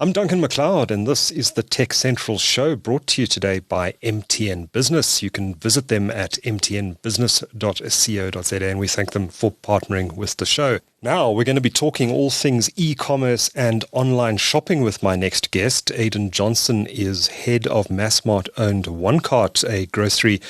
I'm Duncan McLeod, and this is the TechCentral Show brought to you today by MTN Business. You can visit them at mtnbusiness.co.za, and we thank them for partnering with the show. Now, we're going to be talking all things e-commerce and online shopping with my next guest. Aidan Johnson is head of Massmart-owned OneCart, a grocery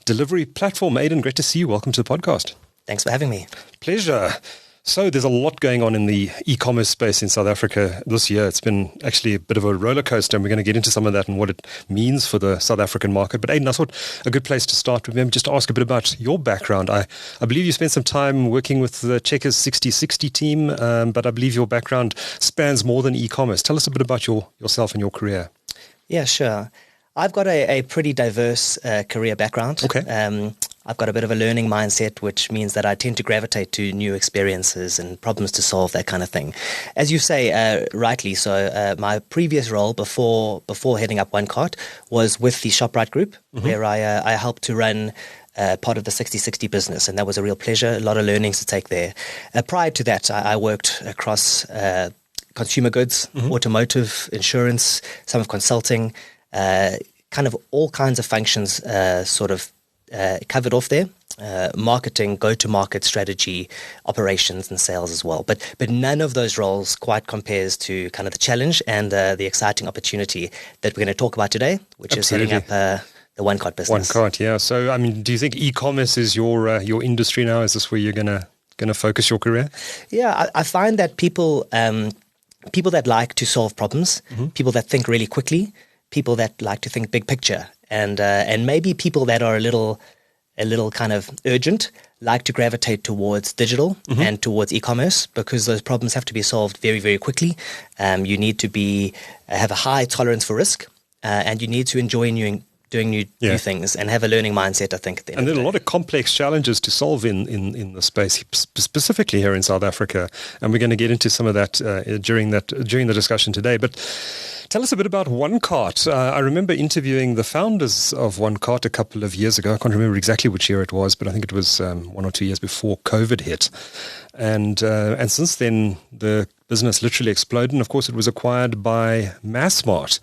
delivery platform. Aidan, great to see you. Welcome to the podcast. Thanks for having me. Pleasure. So there's a lot going on in the e-commerce space in South Africa this year. It's been actually a bit of a roller coaster, and we're going to get into some of that and what it means for the South African market. But Aidan, I thought a good place to start would be just to ask a bit about your background. I believe you spent some time working with the Checkers 60/60 team, but I believe your background spans more than e-commerce. Tell us a bit about yourself and your career. Yeah, sure. I've got a pretty diverse career background. Okay. I've got a bit of a learning mindset, which means that I tend to gravitate to new experiences and problems to solve, that kind of thing. As you say, rightly so, my previous role before heading up OneCart was with the Shoprite Group, where I helped to run part of the 60/60 business, and that was a real pleasure, a lot of learnings to take there. Prior to that, I worked across consumer goods, automotive, insurance, some of consulting, kind of all kinds of functions covered off there, marketing, go-to-market strategy, operations and sales as well. But none of those roles quite compares to kind of the challenge and the exciting opportunity that we're going to talk about today, which Absolutely. is heading up the OneCart business. OneCart, yeah. So, I mean, do you think e-commerce is your industry now? Is this where you're going to focus your career? Yeah, I find that people that like to solve problems, people that think really quickly, people that like to think big picture, and maybe people that are a little kind of urgent like to gravitate towards digital and towards e-commerce, because those problems have to be solved very, very quickly. You need to have a high tolerance for risk, and you need to enjoy doing new things and have a learning mindset, I think. And there are a lot of complex challenges to solve in the space, specifically here in South Africa. And we're going to get into some of that during the discussion today. But tell us a bit about OneCart. I remember interviewing the founders of OneCart a couple of years ago. I can't remember exactly which year it was, but I think it was 1 or 2 years before COVID hit. And since then, the business literally exploded. And of course, it was acquired by Massmart.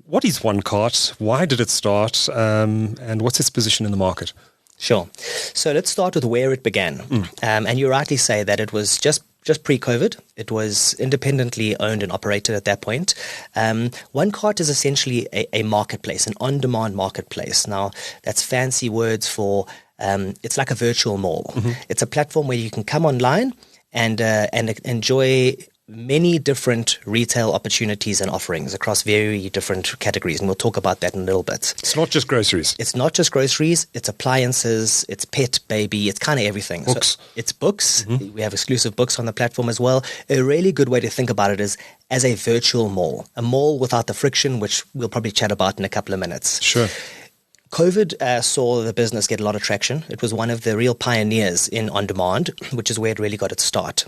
What is OneCart? Why did it start? And what's its position in the market? Sure. So let's start with where it began. And you rightly say that it was just pre-COVID. It was independently owned and operated at that point. OneCart is essentially a marketplace, an on-demand marketplace. Now, that's fancy words for it's like a virtual mall. It's a platform where you can come online and enjoy many different retail opportunities and offerings across very different categories, and we'll talk about that in a little bit. It's not just groceries. It's not just groceries. It's appliances. It's pet, baby. It's kind of everything. Books. So it's books. We have exclusive books on the platform as well. A really good way to think about it is as a virtual mall, a mall without the friction, which we'll probably chat about in a couple of minutes. Sure. COVID saw the business get a lot of traction. It was one of the real pioneers in on-demand, which is where it really got its start.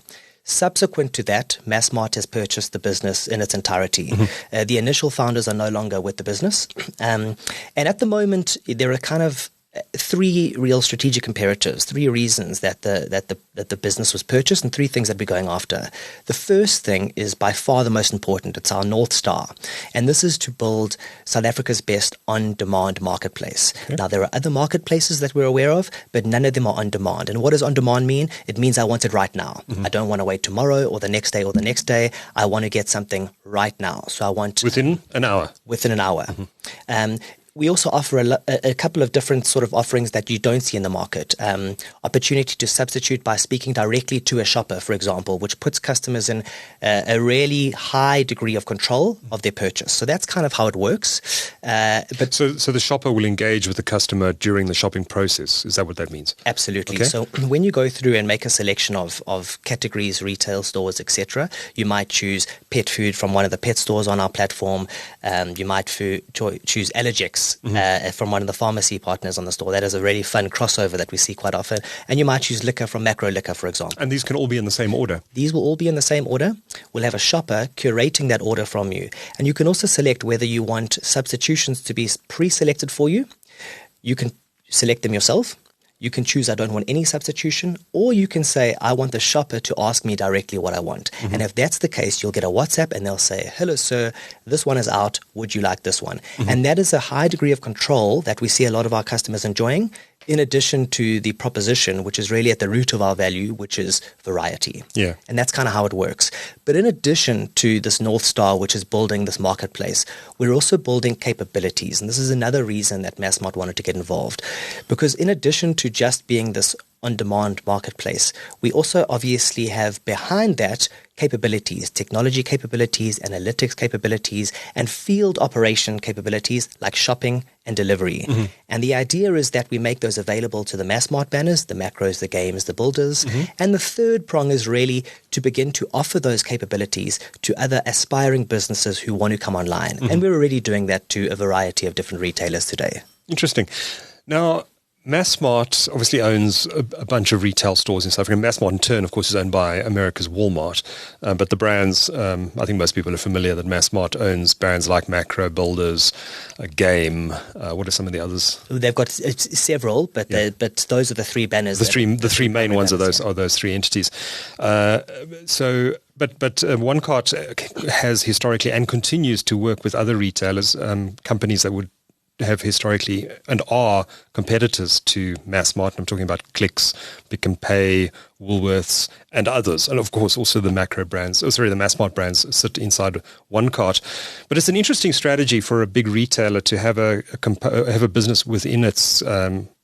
Subsequent to that, Massmart has purchased the business in its entirety. The initial founders are no longer with the business. And at the moment, there are kind of three real strategic imperatives, three reasons that the business was purchased, and three things that we're going after. The first thing is by far the most important. It's our North Star. And this is to build South Africa's best on-demand marketplace. Okay. Now, there are other marketplaces that we're aware of, but none of them are on-demand. And what does on-demand mean? It means I want it right now. I don't want to wait tomorrow or the next day or the next day. I want to get something right now. So I want... Within an hour. Within an hour. We also offer a couple of different sort of offerings that you don't see in the market. Opportunity to substitute by speaking directly to a shopper, for example, which puts customers in a really high degree of control of their purchase. So that's kind of how it works. So the shopper will engage with the customer during the shopping process. Is that what that means? Absolutely. Okay. So when you go through and make a selection of categories, retail stores, etc., you might choose pet food from one of the pet stores on our platform. You might choose allergics from one of the pharmacy partners on the store. That is a really fun crossover that we see quite often. And you might choose liquor from Makro liquor, for example. And these can all be in the same order? These will all be in the same order. We'll have a shopper curating that order from you. And you can also select whether you want substitutions to be pre-selected for you. You can select them yourself. You can choose I don't want any substitution, or you can say I want the shopper to ask me directly what I want. And if that's the case, you'll get a WhatsApp and they'll say, hello, sir, this one is out. Would you like this one? And that is a high degree of control that we see a lot of our customers enjoying, in addition to the proposition, which is really at the root of our value, which is variety. Yeah. And that's kind of how it works. But in addition to this North Star, which is building this marketplace, we're also building capabilities. And this is another reason that Massmart wanted to get involved. Because in addition to just being this on-demand marketplace, we also obviously have behind that capabilities, technology capabilities, analytics capabilities, and field operation capabilities like shopping and delivery. And the idea is that we make those available to the Massmart banners, the Makros, the games, the builders. And the third prong is really to begin to offer those capabilities to other aspiring businesses who want to come online. And we're already doing that to a variety of different retailers today. Interesting. Now, Massmart obviously owns a bunch of retail stores in South Africa. Massmart, in turn, of course, is owned by America's Walmart. But the brands, I think most people are familiar that Massmart owns brands like Makro, Builders, Game. What are some of the others? They've got several, but those are the three banners. The three main ones are those three entities. But OneCart has historically and continues to work with other retailers, companies that would have historically and are competitors to Massmart. I'm talking about Clicks, Pick n Pay, Woolworths, and others. And of course, also the Makro brands, the Massmart brands sit inside OneCart. But it's an interesting strategy for a big retailer to have a business within its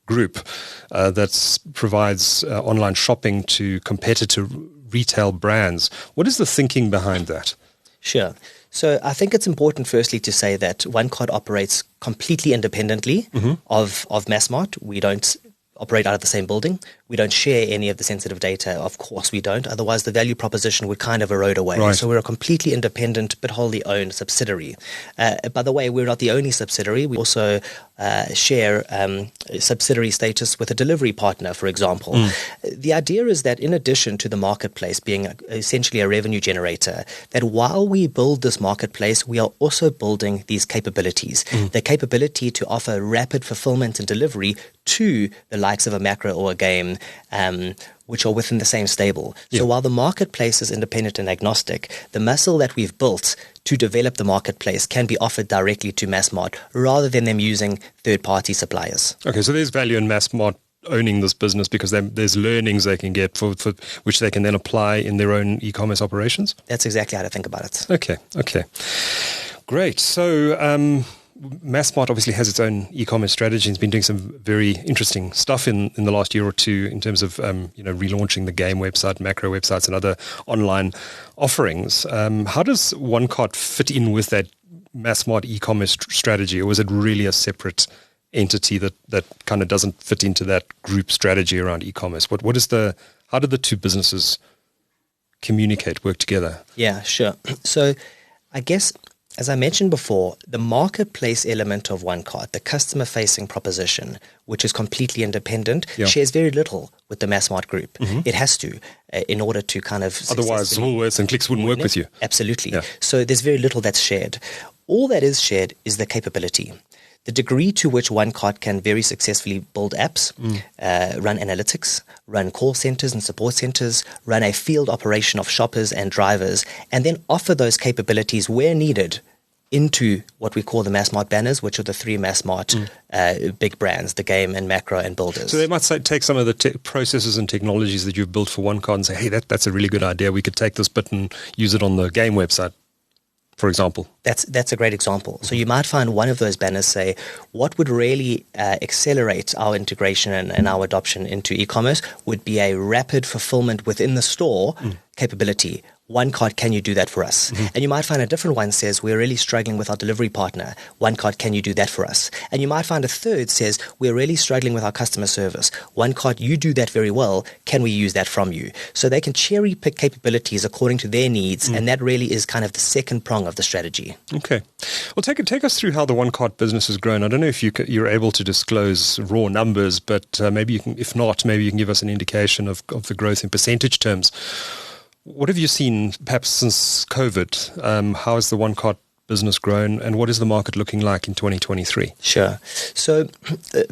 group that provides online shopping to competitor retail brands. What is the thinking behind that? Sure. So I think it's important firstly to say that OneCart operates completely independently of Massmart. We don't operate out of the same building. We don't share any of the sensitive data. Of course we don't. Otherwise the value proposition would kind of erode away. Right. So we're a completely independent but wholly owned subsidiary. By the way, we're not the only subsidiary. We also share subsidiary status with a delivery partner, for example. The idea is that in addition to the marketplace being essentially a revenue generator, that while we build this marketplace, we are also building these capabilities. The capability to offer rapid fulfillment and delivery to the likes of a Makro or a Game, which are within the same stable. So while the marketplace is independent and agnostic, the muscle that we've built to develop the marketplace can be offered directly to Massmart rather than them using third-party suppliers. Okay, so there's value in Massmart owning this business because there's learnings they can get for which they can then apply in their own e-commerce operations? That's exactly how to think about it. Okay. Great. So Massmart obviously has its own e-commerce strategy and has been doing some very interesting stuff in the last year or two in terms of relaunching the Game website, Makro websites, and other online offerings. How does OneCart fit in with that Massmart e-commerce strategy, or is it really a separate entity that kind of doesn't fit into that group strategy around e-commerce? How do the two businesses communicate, work together? Yeah, sure. So I guess, as I mentioned before, the marketplace element of OneCart, the customer-facing proposition, which is completely independent, shares very little with the Massmart group. It has to, in order to kind of... Otherwise, Woolworths and Clicks wouldn't work with you. Absolutely. Yeah. So there's very little that's shared. All that is shared is the capability. The degree to which OneCart can very successfully build apps, run analytics, run call centers and support centers, run a field operation of shoppers and drivers, and then offer those capabilities where needed into what we call the Massmart banners, which are the three Massmart big brands, the Game and Makro and Builders. So they might take some of the processes and technologies that you've built for OneCart and say, hey, that's a really good idea. We could take this bit and use it on the Game website, for example. That's a great example. So you might find one of those banners say, what would really accelerate our integration and our adoption into e-commerce would be a rapid fulfillment within the store capability. OneCart, can you do that for us? And you might find a different one says, we're really struggling with our delivery partner. OneCart, can you do that for us? And you might find a third says, we're really struggling with our customer service. OneCart, you do that very well. Can we use that from you? So they can cherry pick capabilities according to their needs. And that really is kind of the second prong of the strategy. Okay. Well, take us through how the OneCart business has grown. I don't know if you're able to disclose raw numbers, but maybe you can, if not, maybe you can give us an indication of the growth in percentage terms. What have you seen perhaps since COVID? How has the OneCart business grow, and what is the market looking like in 2023? Sure. So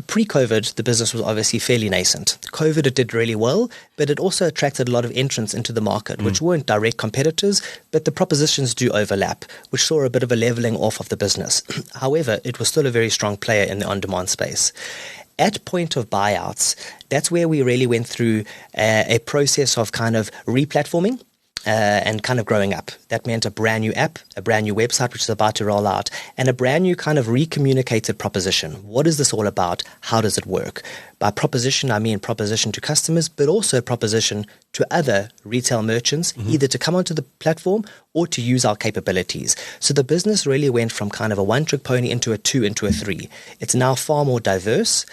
pre-COVID, the business was obviously fairly nascent. COVID, it did really well, but it also attracted a lot of entrants into the market, which weren't direct competitors, but the propositions do overlap, which saw a bit of a leveling off of the business. However, it was still a very strong player in the on-demand space. At point of buyouts, that's where we really went through a process of kind of replatforming and kind of growing up. That meant a brand new app, a brand new website, which is about to roll out, and a brand new kind of recommunicated proposition. What is this all about? How does it work? By proposition, I mean proposition to customers, but also proposition to other retail merchants, either to come onto the platform or to use our capabilities. So the business really went from kind of a one-trick pony into a two, into a three. It's now far more diverse.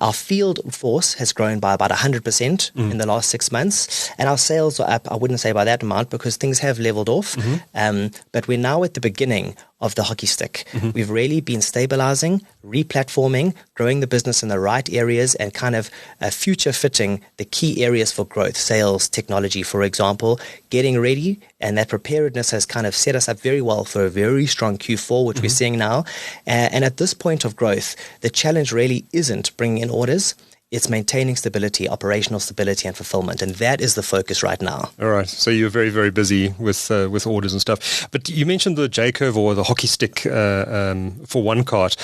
Our field force has grown by about 100% in the last 6 months, and our sales are up, I wouldn't say by that amount because things have leveled off, but we're now at the beginning of the hockey stick. We've really been stabilizing, replatforming, growing the business in the right areas, and kind of future fitting the key areas for growth, sales, technology, for example, getting ready. And that preparedness has kind of set us up very well for a very strong Q4, which we're seeing now. And at this point of growth, the challenge really isn't bringing in orders. It's maintaining stability, operational stability and fulfillment. And that is the focus right now. All right. So you're very, very busy with orders and stuff. But you mentioned the J-curve or the hockey stick for OneCart.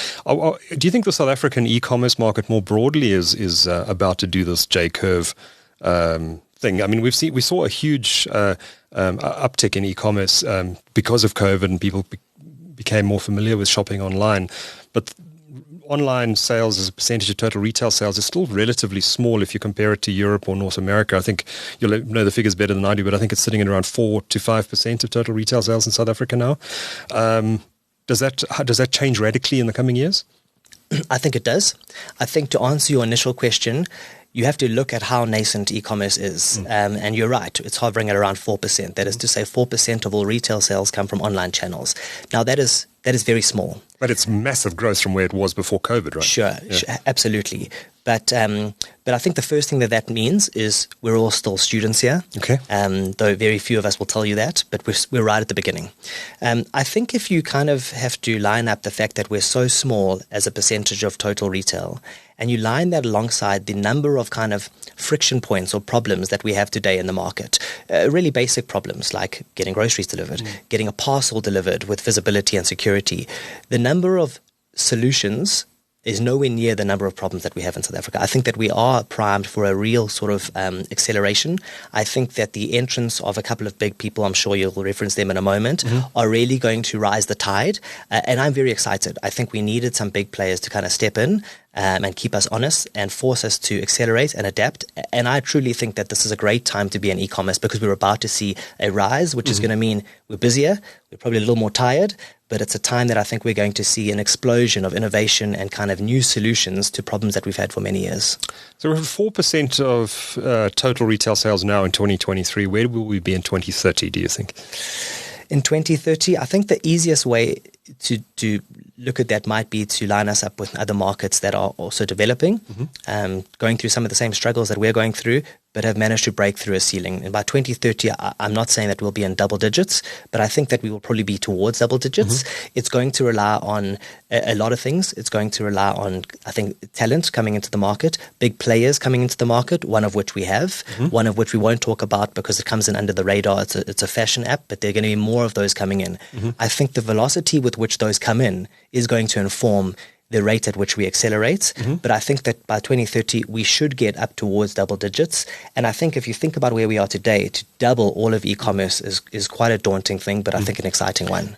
Do you think the South African e-commerce market more broadly is about to do this J-curve thing? I mean, we saw a huge uptick in e-commerce because of COVID, and people became more familiar with shopping online. But online sales as a percentage of total retail sales is still relatively small if you compare it to Europe or North America. I think you'll know the figures better than I do, but I think it's sitting at around 4 to 5% of total retail sales in South Africa now. Does that change radically in the coming years? I think it does. I think to answer your initial question, you have to look at how nascent e-commerce is. And you're right, it's hovering at around 4%. That is to say 4% of all retail sales come from online channels. Now that is very small. But it's massive growth from where it was before COVID, right? Sure, absolutely. But I think the first thing that means is we're all still students here. Okay. Though very few of us will tell you that, but we're right at the beginning. I think if you kind of have to line up the fact that we're so small as a percentage of total retail, and you line that alongside the number of kind of friction points or problems that we have today in the market, really basic problems like getting groceries delivered, getting a parcel delivered with visibility and security, the number of solutions is nowhere near the number of problems that we have in South Africa. I think that we are primed for a real sort of acceleration. I think that the entrance of a couple of big people, I'm sure you'll reference them in a moment, are really going to rise the tide. And I'm very excited. I think we needed some big players to kind of step in and keep us honest and force us to accelerate and adapt. And I truly think that this is a great time to be in e-commerce because we're about to see a rise, which is going to mean we're busier, we're probably a little more tired, but it's a time that I think we're going to see an explosion of innovation and kind of new solutions to problems that we've had for many years. So we're 4% of total retail sales now in 2023. Where will we be in 2030, do you think? In 2030, I think the easiest way to look at that might be to line us up with other markets that are also developing, going through some of the same struggles that we're going through, but have managed to break through a ceiling. And by 2030, I'm not saying that we'll be in double digits, but I think that we will probably be towards double digits. It's going to rely on a lot of things. It's going to rely on, I think, talent coming into the market, big players coming into the market, one of which we have, one of which we won't talk about because it comes in under the radar. It's a fashion app, but there are going to be more of those coming in. I think the velocity with which those come in is going to inform the rate at which we accelerate. But I think that by 2030, we should get up towards double digits. And I think if you think about where we are today, to double all of e-commerce is quite a daunting thing, but I think an exciting one.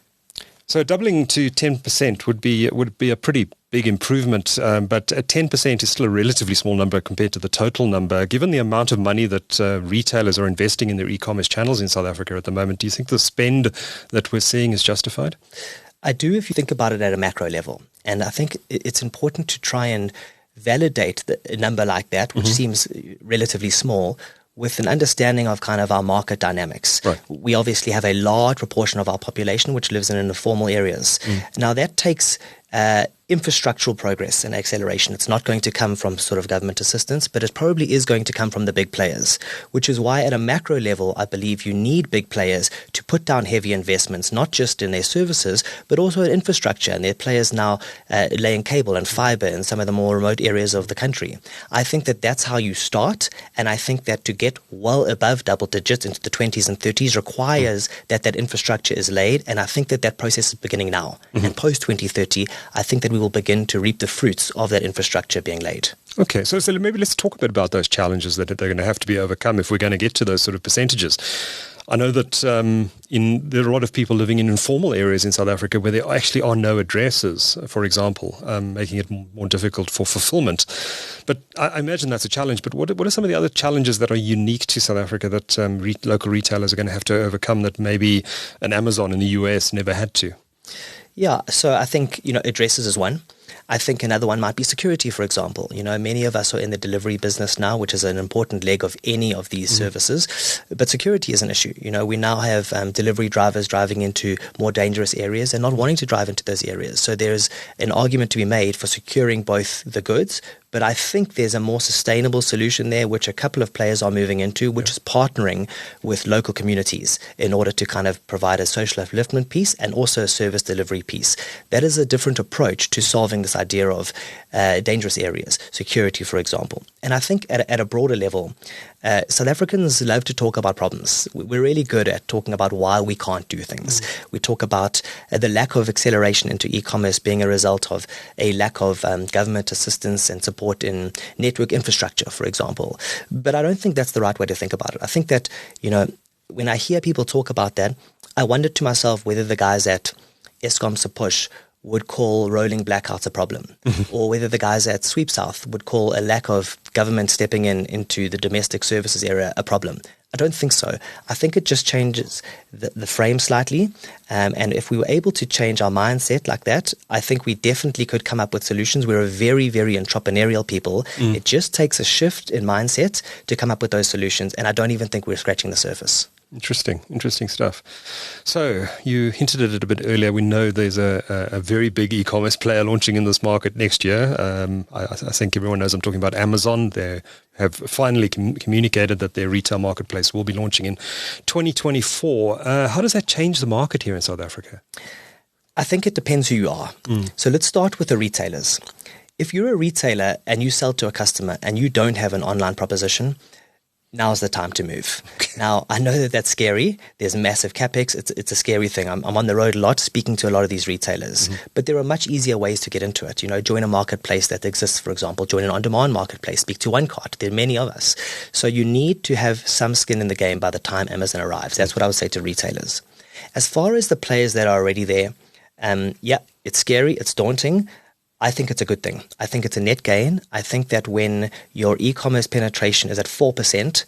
So doubling to 10% would be a pretty big improvement, but 10% is still a relatively small number compared to the total number. Given the amount of money that retailers are investing in their e-commerce channels in South Africa at the moment, do you think the spend that we're seeing is justified? I do if you think about it at a macro level. And I think it's important to try and validate a number like that, which seems relatively small, with an understanding of kind of our market dynamics. Right. We obviously have a large proportion of our population which lives in informal areas. Now that takes infrastructural progress and acceleration. It's not going to come from sort of government assistance, but it probably is going to come from the big players, which is why at a macro level, I believe you need big players to put down heavy investments, not just in their services, but also in infrastructure. And there are players now laying cable and fiber in some of the more remote areas of the country. I think that that's how you start. And I think that to get well above double digits into the 20s and 30s requires that that infrastructure is laid. And I think that that process is beginning now. And post 2030, I think that we will begin to reap the fruits of that infrastructure being laid. Okay, so maybe let's talk a bit about those challenges that they're going to have to be overcome if we're going to get to those sort of percentages. I know that there are a lot of people living in informal areas in South Africa where there actually are no addresses, for example, making it more difficult for fulfillment. But I imagine that's a challenge. But what are some of the other challenges that are unique to South Africa that local retailers are going to have to overcome that maybe an Amazon in the US never had to? Yeah, so I think, addresses is one. I think another one might be security, for example. Many of us are in the delivery business now, which is an important leg of any of these services. But security is an issue. We now have delivery drivers driving into more dangerous areas and not wanting to drive into those areas. So there's an argument to be made for securing both the goods. But I think there's a more sustainable solution there, which a couple of players are moving into, which is partnering with local communities in order to kind of provide a social upliftment piece and also a service delivery piece. That is a different approach to solving this idea of dangerous areas, security, for example. And I think at a broader level, South Africans love to talk about problems. We're really good at talking about why we can't do things. We talk about the lack of acceleration into e-commerce being a result of a lack of government assistance and support in network infrastructure, for example. But I don't think that's the right way to think about it. I think that, when I hear people talk about that, I wonder to myself whether the guys at Eskom Push would call rolling blackouts a problem, or whether the guys at Sweep South would call a lack of government stepping into the domestic services area a problem. I don't think so. I think it just changes the frame slightly. And if we were able to change our mindset like that, I think we definitely could come up with solutions. We're a very, very entrepreneurial people. It just takes a shift in mindset to come up with those solutions. And I don't even think we're scratching the surface. Interesting stuff. So you hinted at it a bit earlier. We know there's a very big e-commerce player launching in this market next year. I think everyone knows I'm talking about Amazon. They have finally communicated that their retail marketplace will be launching in 2024. How does that change the market here in South Africa? I think it depends who you are. So let's start with the retailers. If you're a retailer and you sell to a customer and you don't have an online proposition, now's the time to move. Now, I know that that's scary. There's massive capex. It's a scary thing. I'm on the road a lot speaking to a lot of these retailers, but there are much easier ways to get into it. Join a marketplace that exists, for example, join an on-demand marketplace, speak to OneCart. There are many of us. So you need to have some skin in the game by the time Amazon arrives. That's what I would say to retailers. As far as the players that are already there, it's scary. It's daunting. I think it's a good thing. I think it's a net gain. I think that when your e-commerce penetration is at 4%,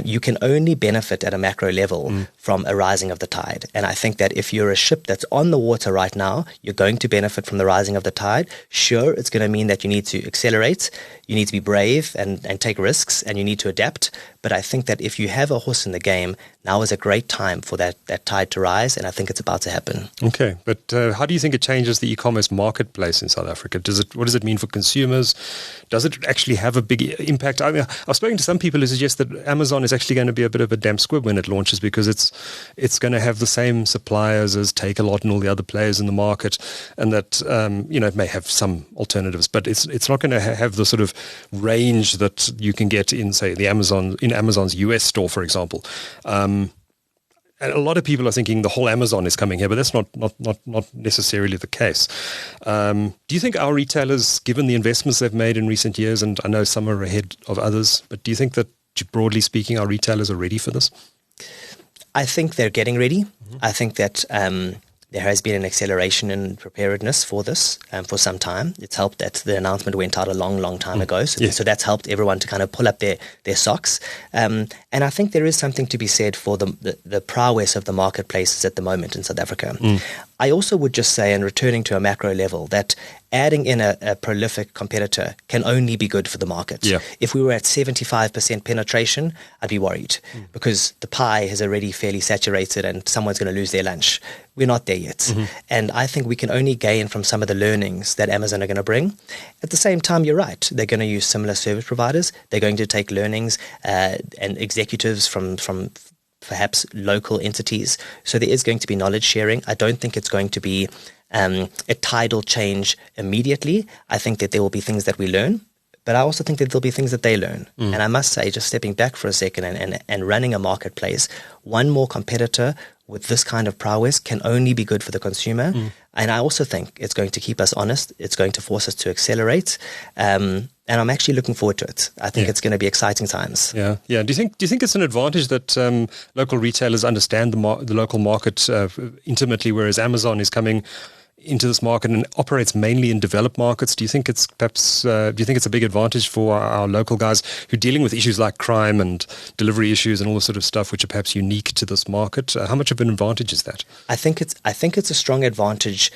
you can only benefit at a macro level from a rising of the tide. And I think that if you're a ship that's on the water right now, you're going to benefit from the rising of the tide. Sure, it's going to mean that you need to accelerate, you need to be brave and take risks, and you need to adapt. But I think that if you have a horse in the game, now is a great time for that tide to rise, and I think it's about to happen. Okay, but how do you think it changes the e-commerce marketplace in South Africa? What does it mean for consumers? Does it actually have a big impact? I mean, I've spoken to some people who suggest that Amazon is actually going to be a bit of a damp squib when it launches because it's going to have the same suppliers as Takealot and all the other players in the market, and that it may have some alternatives, but it's not going to have the sort of range that you can get in, say, Amazon's US store, for example. And a lot of people are thinking the whole Amazon is coming here, but that's not necessarily the case. Do you think our retailers, given the investments they've made in recent years, and I know some are ahead of others, but do you think that, broadly speaking, our retailers are ready for this? I think they're getting ready. I think that there has been an acceleration in preparedness for this for some time. It's helped that the announcement went out a long time ago. So that's helped everyone to kind of pull up their socks. And I think there is something to be said for the prowess of the marketplaces at the moment in South Africa. I also would just say, and returning to a macro level, that adding in a prolific competitor can only be good for the market. Yeah. If we were at 75% penetration, I'd be worried because the pie is already fairly saturated and someone's going to lose their lunch. We're not there yet. And I think we can only gain from some of the learnings that Amazon are going to bring. At the same time, you're right. They're going to use similar service providers. They're going to take learnings and executives from perhaps local entities. So there is going to be knowledge sharing. I don't think it's going to be a tidal change immediately. I think that there will be things that we learn, but I also think that there'll be things that they learn. And I must say, just stepping back for a second and running a marketplace, one more competitor with this kind of prowess can only be good for the consumer. And I also think it's going to keep us honest. It's going to force us to accelerate. And I'm actually looking forward to it. I think it's going to be exciting times. Yeah. Do you think it's an advantage that local retailers understand the local market intimately, whereas Amazon is coming into this market and operates mainly in developed markets? Do you think it's perhaps a big advantage for our local guys who are dealing with issues like crime and delivery issues and all this sort of stuff, which are perhaps unique to this market? How much of an advantage is that? I think it's a strong advantage,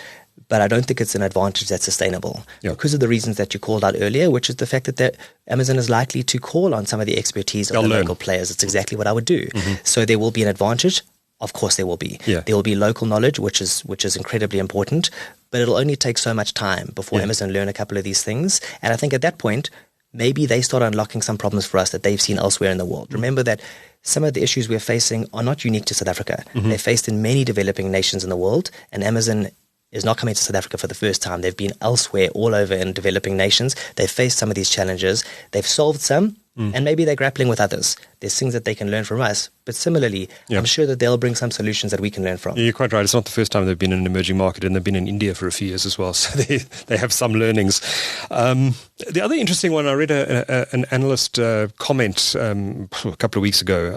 but I don't think it's an advantage that's sustainable because of the reasons that you called out earlier, which is the fact that Amazon is likely to call on some of the expertise of the local players. It's exactly what I would do. So there will be an advantage. Of course there will be. There will be local knowledge, which is incredibly important, but it'll only take so much time before Amazon learn a couple of these things. And I think at that point, maybe they start unlocking some problems for us that they've seen elsewhere in the world. Remember that some of the issues we're facing are not unique to South Africa. They're faced in many developing nations in the world, and Amazon is not coming to South Africa for the first time. They've been elsewhere all over in developing nations. They've faced some of these challenges. They've solved some, and maybe they're grappling with others. There's things that they can learn from us. But similarly, I'm sure that they'll bring some solutions that we can learn from. Yeah, you're quite right. It's not the first time they've been in an emerging market, and they've been in India for a few years as well. So they have some learnings. The other interesting one, I read an analyst comment a couple of weeks ago.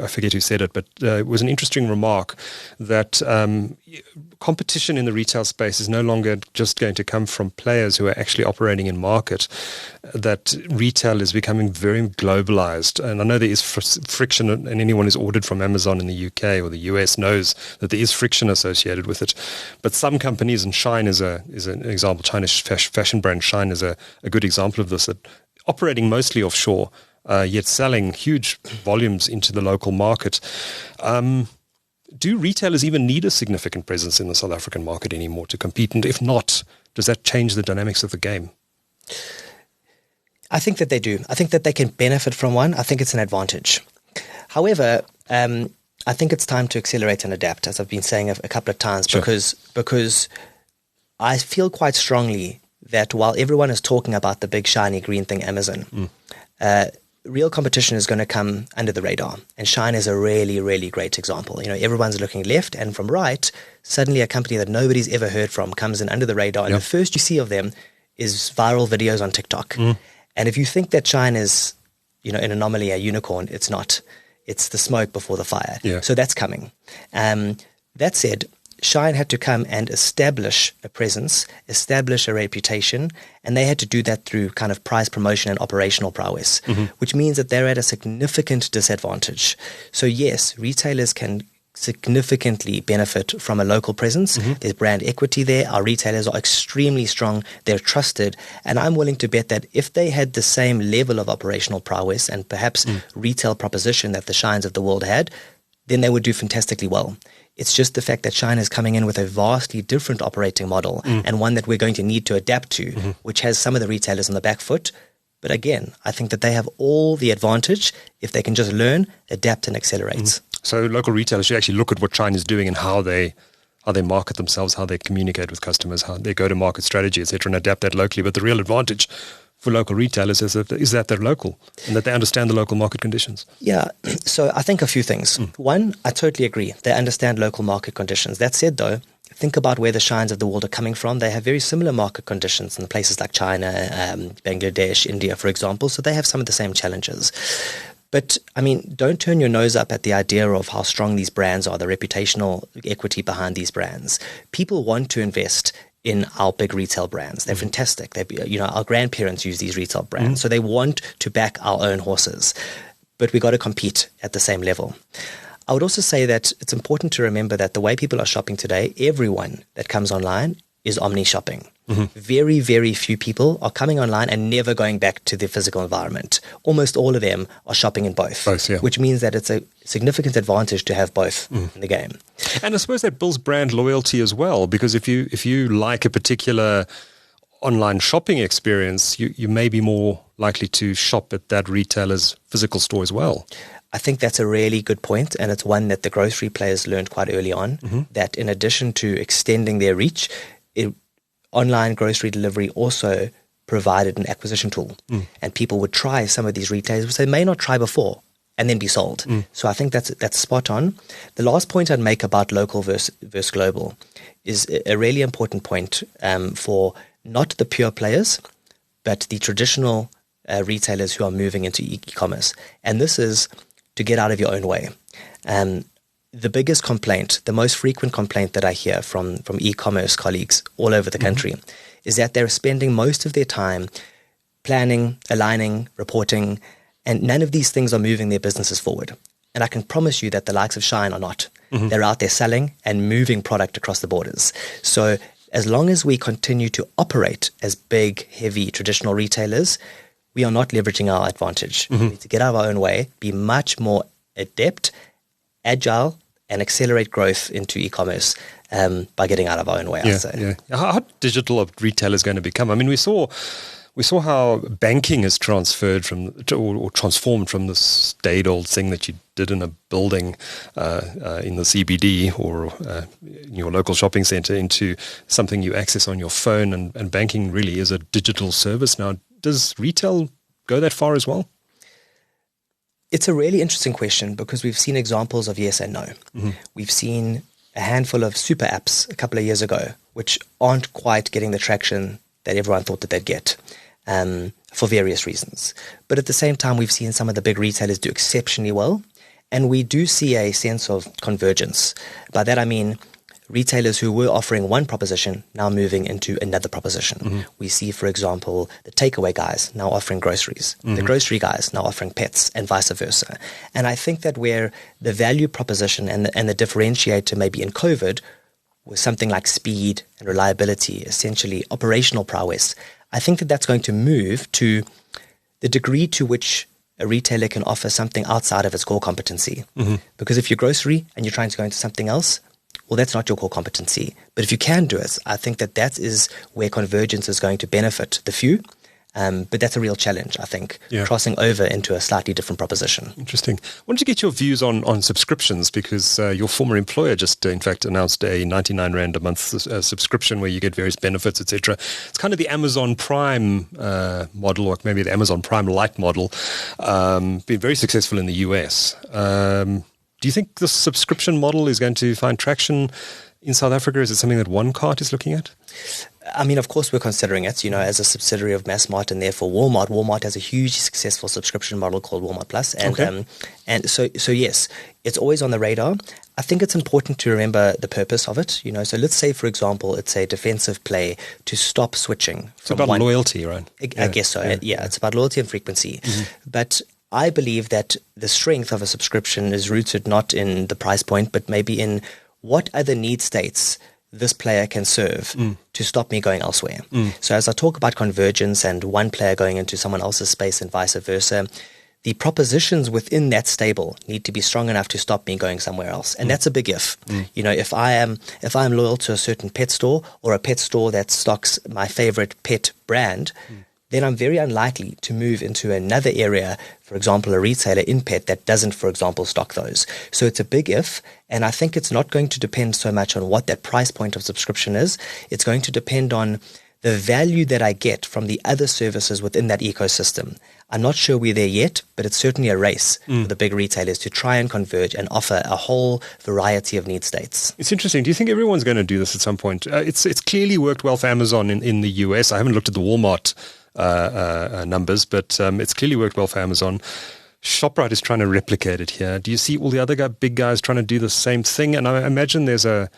I forget who said it, but it was an interesting remark that competition in the retail space is no longer just going to come from players who are actually operating in market, that retail is becoming very globalized. And I know there is friction, and anyone who's ordered from Amazon in the UK or the US knows that there is friction associated with it. But some companies, and Shine is an example, China's fashion brand Shine is a good example of this, that operating mostly offshore, yet selling huge volumes into the local market. Do retailers even need a significant presence in the South African market anymore to compete? And if not, does that change the dynamics of the game? I think that they do. I think that they can benefit from one. I think it's an advantage. However, I think it's time to accelerate and adapt, as I've been saying a couple of times, because I feel quite strongly that while everyone is talking about the big shiny green thing, Amazon, real competition is going to come under the radar. And Shine is a really, really great example. Everyone's looking left and from right. Suddenly a company that nobody's ever heard from comes in under the radar. And the first you see of them is viral videos on TikTok. And if you think that Shine is, an anomaly, a unicorn, it's not. It's the smoke before the fire. So that's coming. That said, Shine had to come and establish a presence, establish a reputation, and they had to do that through kind of price promotion and operational prowess, which means that they're at a significant disadvantage. So yes, retailers can significantly benefit from a local presence. There's brand equity there. Our retailers are extremely strong. They're trusted. And I'm willing to bet that if they had the same level of operational prowess and perhaps retail proposition that the Shines of the world had, then they would do fantastically well. It's just the fact that China is coming in with a vastly different operating model and one that we're going to need to adapt to, which has some of the retailers on the back foot. But again, I think that they have all the advantage if they can just learn, adapt, and accelerate. So local retailers should actually look at what China is doing and how they market themselves, how they communicate with customers, how they go-to-market strategy, etc., and adapt that locally. But the real advantage for local retailers is that they're local and that they understand the local market conditions. Yeah, so I think a few things. One, I totally agree. They understand local market conditions. That said, though, think about where the Shines of the world are coming from. They have very similar market conditions in places like China, Bangladesh, India, for example. So they have some of the same challenges. But, don't turn your nose up at the idea of how strong these brands are, the reputational equity behind these brands. People want to invest in our big retail brands. They're fantastic. Our grandparents use these retail brands, so they want to back our own horses. But we got to compete at the same level. I would also say that it's important to remember that the way people are shopping today, everyone that comes online is omni-shopping. Very, very few people are coming online and never going back to their physical environment. Almost all of them are shopping in both, which means that it's a significant advantage to have both in the game. And I suppose that builds brand loyalty as well, because if you like a particular online shopping experience, you may be more likely to shop at that retailer's physical store as well. I think that's a really good point, and it's one that the grocery players learned quite early on, that in addition to extending their reach, online grocery delivery also provided an acquisition tool, and people would try some of these retailers which they may not try before and then be sold. So I think that's spot on. The last point I'd make about local versus global is a really important point for not the pure players, but the traditional retailers who are moving into e-commerce. And this is to get out of your own way. The biggest complaint, the most frequent complaint that I hear from e-commerce colleagues all over the country is that they're spending most of their time planning, aligning, reporting, and none of these things are moving their businesses forward. And I can promise you that the likes of Shine are not. They're out there selling and moving product across the borders. So as long as we continue to operate as big, heavy, traditional retailers, we are not leveraging our advantage. We need to get out of our own way, be much more adept, agile, and accelerate growth into e-commerce by getting out of our own way, I'd say. How digital are retailers going to become? I mean, we saw how banking has transferred or transformed from this staid old thing that you did in a building in the CBD or in your local shopping center into something you access on your phone, and banking really is a digital service now. Does retail go that far as well? It's a really interesting question because we've seen examples of yes and no. We've seen a handful of super apps a couple of years ago which aren't quite getting the traction that everyone thought that they'd get for various reasons. But at the same time, we've seen some of the big retailers do exceptionally well, and we do see a sense of convergence. By that I mean retailers who were offering one proposition now moving into another proposition. We see, for example, the takeaway guys now offering groceries, the grocery guys now offering pets, and vice versa. And I think that where the value proposition and the differentiator maybe in COVID was something like speed and reliability, essentially operational prowess, I think that that's going to move to the degree to which a retailer can offer something outside of its core competency. Because if you're grocery and you're trying to go into something else, well, that's not your core competency. But if you can do it, I think that is where convergence is going to benefit the few. But that's a real challenge, I think, crossing over into a slightly different proposition. Interesting. I wanted to get your views on subscriptions because your former employer just, in fact, announced a 99 Rand a month subscription where you get various benefits, etc. It's kind of the Amazon Prime model, or maybe the Amazon Prime Lite model, been very successful in the US. Do you think the subscription model is going to find traction in South Africa? Is it something that OneCart is looking at? I mean, of course, we're considering it, as a subsidiary of Massmart and therefore Walmart. Walmart has a hugely successful subscription model called Walmart Plus. And so yes, it's always on the radar. I think it's important to remember the purpose of it. So let's say, for example, it's a defensive play to stop switching. It's about loyalty, right? I guess so. Yeah, it's about loyalty and frequency. But I believe that the strength of a subscription is rooted not in the price point, but maybe in what other need states this player can serve to stop me going elsewhere. So as I talk about convergence and one player going into someone else's space and vice versa, the propositions within that stable need to be strong enough to stop me going somewhere else. And that's a big if. If I'm loyal to a certain pet store or a pet store that stocks my favorite pet brand, then I'm very unlikely to move into another area, for example, a retailer in pet that doesn't, for example, stock those. So it's a big if, and I think it's not going to depend so much on what that price point of subscription is. It's going to depend on the value that I get from the other services within that ecosystem. I'm not sure we're there yet, but it's certainly a race for the big retailers to try and converge and offer a whole variety of need states. It's interesting. Do you think everyone's going to do this at some point? It's clearly worked well for Amazon in the US. I haven't looked at the Walmart numbers, but it's clearly worked well for Amazon. ShopRite is trying to replicate it here. Do you see all the other big guys trying to do the same thing? And I imagine there's a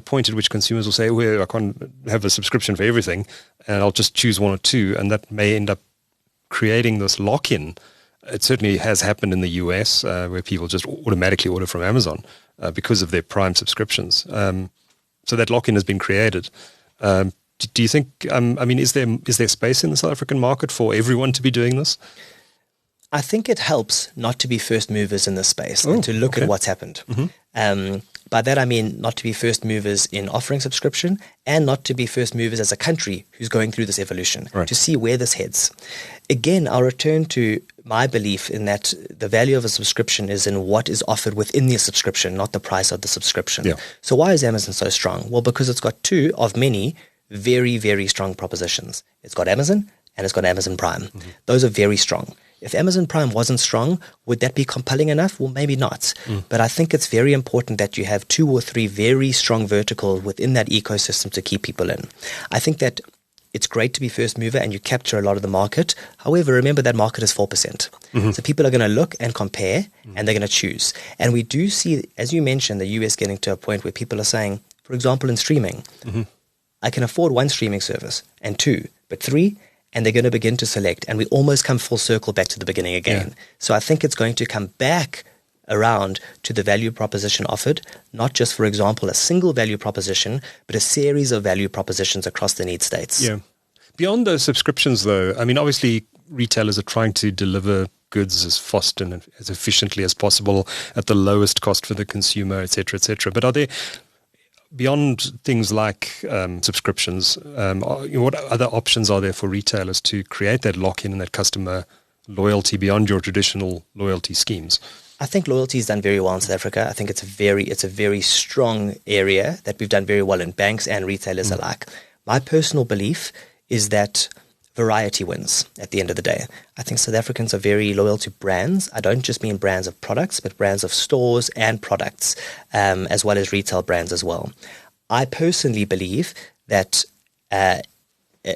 point at which consumers will say, well, I can't have a subscription for everything, and I'll just choose one or two, and that may end up creating this lock-in it certainly has happened in the US where people just automatically order from Amazon because of their Prime subscriptions. So that lock-in has been created. Do you think, is there space in the South African market for everyone to be doing this? I think it helps not to be first movers in this space and to look at what's happened. By that I mean not to be first movers in offering subscription and not to be first movers as a country who's going through this evolution, to see where this heads. Again, I'll return to my belief in that the value of a subscription is in what is offered within the subscription, not the price of the subscription. Yeah. So why is Amazon so strong? Well, because it's got two of many very, very strong propositions. It's got Amazon and it's got Amazon Prime. Those are very strong. If Amazon Prime wasn't strong, would that be compelling enough? Well, maybe not. But I think it's very important that you have 2 or 3 very strong verticals within that ecosystem to keep people in. I think that it's great to be first mover and you capture a lot of the market. However, remember that market is 4%. So people are going to look and compare and they're going to choose. And we do see, as you mentioned, the US getting to a point where people are saying, for example, in streaming, I can afford 1 streaming service and 2, but 3, and they're going to begin to select. And we almost come full circle back to the beginning again. So I think it's going to come back around to the value proposition offered, not just, for example, a single value proposition, but a series of value propositions across the need states. Yeah. Beyond those subscriptions, though, obviously retailers are trying to deliver goods as fast and as efficiently as possible at the lowest cost for the consumer, et cetera, et cetera. But are there, beyond things like subscriptions, what other options are there for retailers to create that lock-in and that customer loyalty beyond your traditional loyalty schemes? I think loyalty is done very well in South Africa. I think it's a very strong area that we've done very well in banks and retailers alike. My personal belief is that variety wins at the end of the day. I think South Africans are very loyal to brands. I don't just mean brands of products, but brands of stores and products, as well as retail brands as well. I personally believe that a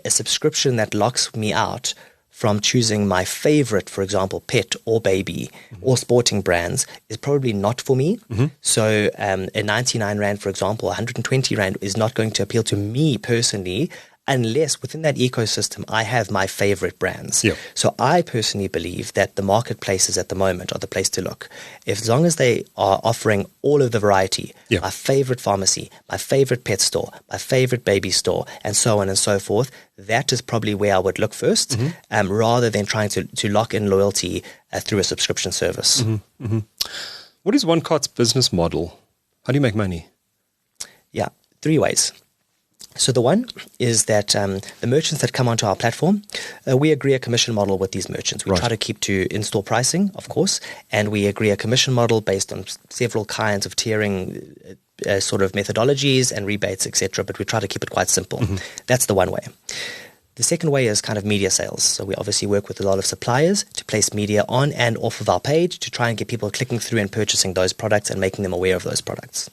subscription that locks me out from choosing my favorite, for example, pet or baby or sporting brands is probably not for me. So a 99 Rand, for example, 120 Rand is not going to appeal to me personally unless within that ecosystem I have my favorite brands. So I personally believe that the marketplaces at the moment are the place to look. As long as they are offering all of the variety, my favorite pharmacy, my favorite pet store, my favorite baby store, and so on and so forth, that is probably where I would look first, rather than trying to lock in loyalty through a subscription service. What is OneCart's business model? How do you make money? Yeah, 3 ways. So the one is that the merchants that come onto our platform, we agree a commission model with these merchants. We try to keep to in-store pricing, of course, and we agree a commission model based on several kinds of tiering sort of methodologies and rebates, etc. But we try to keep it quite simple. That's the one way. The second way is kind of media sales. So we obviously work with a lot of suppliers to place media on and off of our page to try and get people clicking through and purchasing those products and making them aware of those products.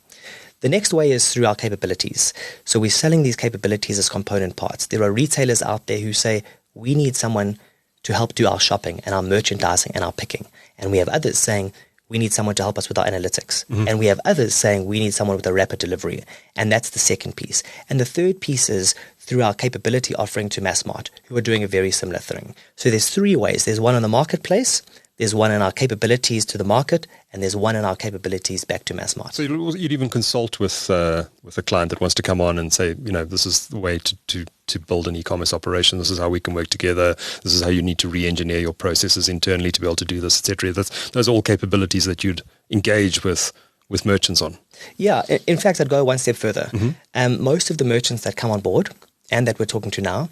The next way is through our capabilities. So we're selling these capabilities as component parts. There are retailers out there who say, we need someone to help do our shopping and our merchandising and our picking. And we have others saying, we need someone to help us with our analytics. And we have others saying, we need someone with a rapid delivery. And that's the second piece. And the third piece is through our capability offering to Massmart, who are doing a very similar thing. So there's 3 ways. There's one on the marketplace, there's one in our capabilities to the market, and there's one in our capabilities back to Massmart. So you'd even consult with a client that wants to come on and say, this is the way to build an e-commerce operation. This is how we can work together. This is how you need to re-engineer your processes internally to be able to do this, etc. Those are all capabilities that you'd engage with merchants on. Yeah, in fact, I'd go one step further. Most of the merchants that come on board and that we're talking to now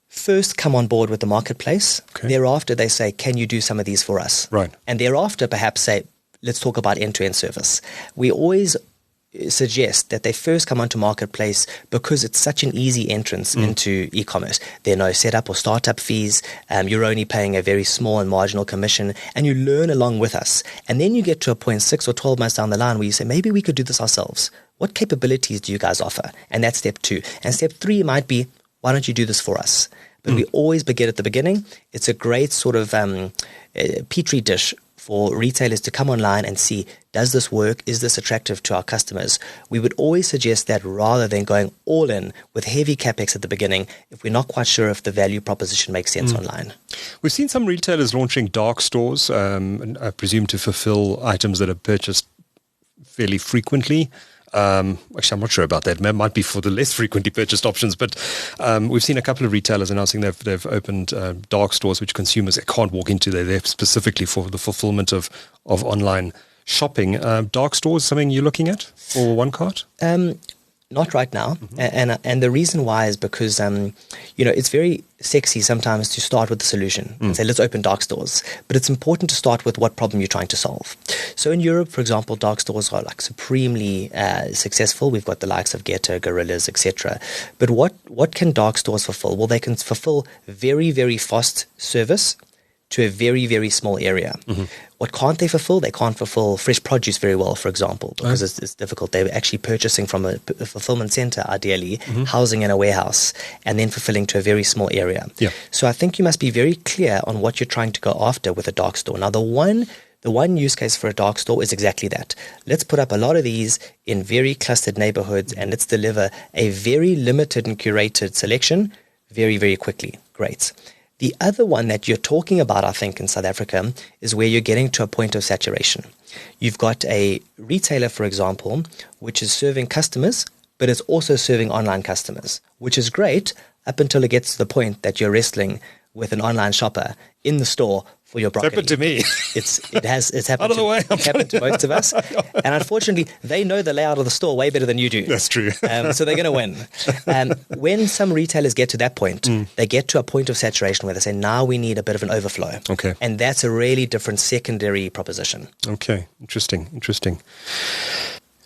first come on board with the marketplace. Thereafter, they say, can you do some of these for us? And thereafter, perhaps say, let's talk about end-to-end service. We always suggest that they first come onto marketplace because it's such an easy entrance into e-commerce. There are no setup or startup fees. You're only paying a very small and marginal commission, and you learn along with us. And then you get to a point 6 or 12 months down the line where you say, maybe we could do this ourselves. What capabilities do you guys offer? And that's step 2. And step 3 might be, why don't you do this for us? But we always begin at the beginning. It's a great sort of petri dish for retailers to come online and see, does this work? Is this attractive to our customers? We would always suggest that rather than going all in with heavy capex at the beginning, if we're not quite sure if the value proposition makes sense online. We've seen some retailers launching dark stores, I presume to fulfill items that are purchased fairly frequently. Actually, I'm not sure about that. It might be for the less frequently purchased options, but we've seen a couple of retailers announcing they've opened dark stores which consumers can't walk into. They're there specifically for the fulfillment of online shopping. Dark stores, something you're looking at for OneCart? Not right now, and the reason why is because it's very sexy sometimes to start with the solution and say let's open dark stores, but it's important to start with what problem you're trying to solve. So in Europe, for example, dark stores are like supremely successful. We've got the likes of Ghetto, Gorillas, etc. But what can dark stores fulfill? Well, they can fulfill very, very fast service to a very, very small area. What can't they fulfill? They can't fulfill fresh produce very well, for example, because it's difficult. They're actually purchasing from a fulfillment center, ideally, housing in a warehouse, and then fulfilling to a very small area. Yeah. So I think you must be very clear on what you're trying to go after with a dark store. Now, the one use case for a dark store is exactly that. Let's put up a lot of these in very clustered neighborhoods, and let's deliver a very limited and curated selection very, very quickly. Great. The other one that you're talking about, I think, in South Africa is where you're getting to a point of saturation. You've got a retailer, for example, which is serving customers, but it's also serving online customers, which is great up until it gets to the point that you're wrestling with an online shopper in the store for your broccoli. It's happened to me. It's happened, Out of the way. It's happened to most of us. And unfortunately, they know the layout of the store way better than you do. That's true. So they're going to win. When some retailers get to that point, they get to a point of saturation where they say, now we need a bit of an overflow. Okay. And that's a really different secondary proposition. Okay. Interesting.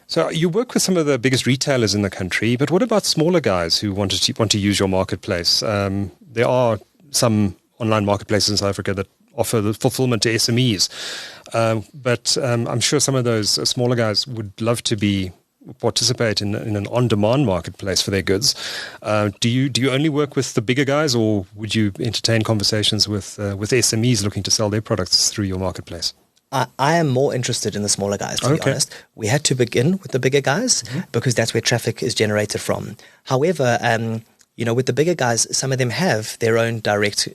So you work with some of the biggest retailers in the country, but what about smaller guys who want to use your marketplace? There are some online marketplaces in South Africa that offer the fulfillment to SMEs. But I'm sure some of those smaller guys would love to participate in an on-demand marketplace for their goods. Do you only work with the bigger guys, or would you entertain conversations with SMEs looking to sell their products through your marketplace? I am more interested in the smaller guys, to be honest. We had to begin with the bigger guys because that's where traffic is generated from. However, with the bigger guys, some of them have their own direct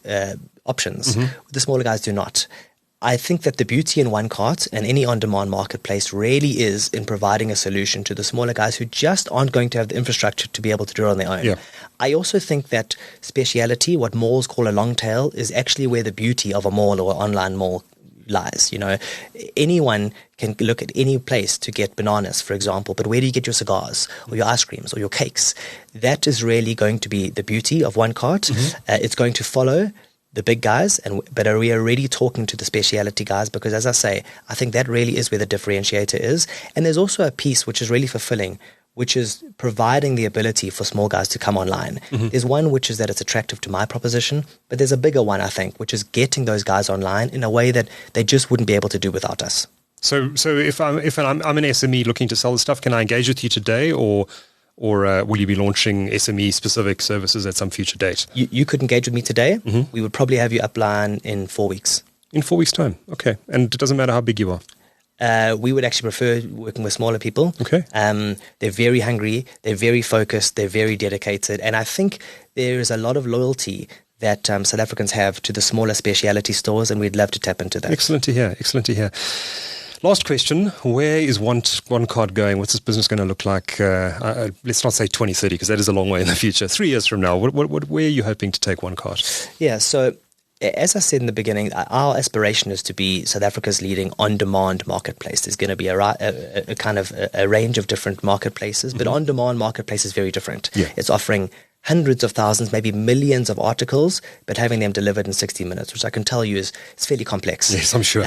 options. The smaller guys do not. I think that the beauty in OneCart and any on-demand marketplace really is in providing a solution to the smaller guys who just aren't going to have the infrastructure to be able to do it on their own. Yeah. I also think that speciality, what malls call a long tail, is actually where the beauty of a mall or online mall lies. Anyone can look at any place to get bananas, for example, but where do you get your cigars or your ice creams or your cakes? That is really going to be the beauty of OneCart. It's going to follow the big guys, but we are already talking to the speciality guys because, as I say, I think that really is where the differentiator is. And there's also a piece which is really fulfilling, which is providing the ability for small guys to come online. There's one which is that it's attractive to my proposition, but there's a bigger one, I think, which is getting those guys online in a way that they just wouldn't be able to do without us. So if I'm an SME looking to sell the stuff, can I engage with you today, or will you be launching SME-specific services at some future date? You could engage with me today. We would probably have you upline in 4 weeks. In 4 weeks' time, okay. And it doesn't matter how big you are? We would actually prefer working with smaller people. Okay. They're very hungry, they're very focused, they're very dedicated. And I think there is a lot of loyalty that South Africans have to the smaller speciality stores, and we'd love to tap into that. Excellent to hear. Last question, where is OneCart going? What's this business going to look like? Let's not say 2030, because that is a long way in the future. 3 years from now, where are you hoping to take OneCart? Yeah, so as I said in the beginning, our aspiration is to be South Africa's leading on-demand marketplace. There's going to be a kind of a range of different marketplaces, but on-demand marketplace is very different. Yeah. It's offering hundreds of thousands, maybe millions of articles, but having them delivered in 60 minutes, which I can tell you it's fairly complex. Yes, I'm sure.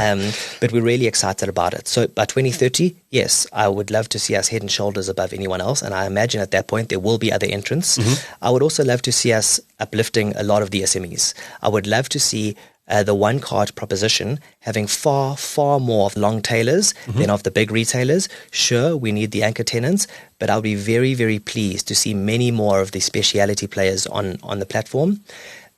But we're really excited about it. So by 2030, yes, I would love to see us head and shoulders above anyone else. And I imagine at that point, there will be other entrants. I would also love to see us uplifting a lot of the SMEs. I would love to see the OneCart proposition having far, far more of long tailers than of the big retailers. Sure, we need the anchor tenants, but I'll be very, very pleased to see many more of the speciality players on the platform.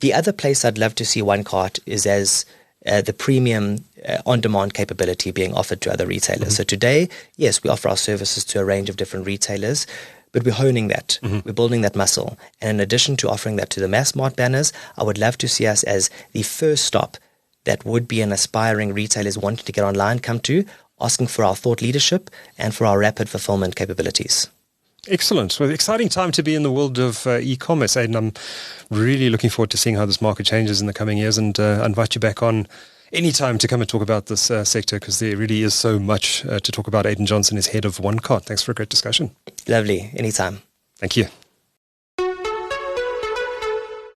The other place I'd love to see OneCart is as the premium on-demand capability being offered to other retailers. So today, yes, we offer our services to a range of different retailers, but we're honing that. We're building that muscle. And in addition to offering that to the Massmart banners, I would love to see us as the first stop that would be an aspiring retailers wanting to get online come to, asking for our thought leadership and for our rapid fulfillment capabilities. Excellent. Well, exciting time to be in the world of e-commerce, Aidan. I'm really looking forward to seeing how this market changes in the coming years, and I invite you back on anytime to come and talk about this sector, because there really is so much to talk about. Aidan Johnson is head of OneCart. Thanks for a great discussion. Lovely. Anytime. Thank you.